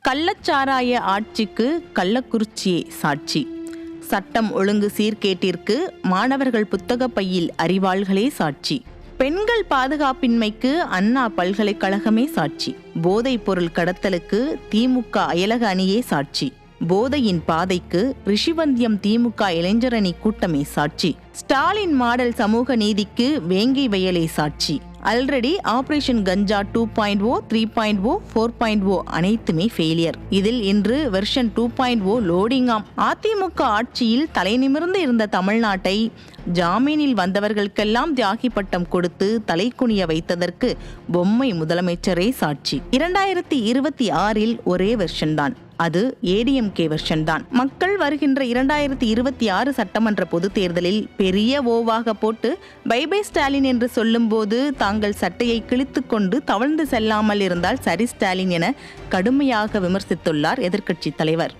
கள்ளச்சாராய ஆட்சிக்கு கள்ளக்குறிச்சியே சாட்சி. சட்டம் ஒழுங்கு சீர்கேட்டிற்கு மாணவர்கள் புத்தக பையில் அறிவாள்களே சாட்சி. பெண்கள் பாதுகாப்பின்மைக்கு அண்ணா பல்கலைக்கழகமே சாட்சி. போதைப் பொருள் கடத்தலுக்கு திமுக அயலக அணியே சாட்சி. போதையின் பாதைக்கு ரிஷிவந்தியம் திமுக இளைஞரணி கூட்டமே சாட்சி. ஸ்டாலின் மாடல் சமூக நீதிக்கு வேங்கை வயலே சாட்சி. ஆல்ரெடி ஆபரேஷன் கஞ்சா 2.0, 3.0, 4.0 அனைத்துமே ஃபெயிலியர். இதில் இன்று வெர்ஷன் 2.0 லோடிங்காம். அதிமுக ஆட்சியில் தலைநிமிர்ந்து இருந்த தமிழ்நாட்டை ஜாமீனில் வந்தவர்களுக்கெல்லாம் தியாகி பட்டம் கொடுத்து தலைக்குனிய வைத்ததற்கு பொம்மை முதலமைச்சரே சாட்சி. 2026 ஒரே வெர்ஷன் தான், அது ஏடிஎம்கே வெர்ஷன் தான். மக்கள் வருகின்ற 2026 சட்டமன்ற பொதுத் தேர்தலில் பெரிய ஓவாக போட்டு பை பை ஸ்டாலின் என்று சொல்லும் போது தாங்கள் சட்டையை கிழித்து கொண்டு தவழ்ந்து செல்லாமல் இருந்தால் சரி ஸ்டாலின் என கடுமையாக விமர்சித்துள்ளார் எதிர்க்கட்சி தலைவர்.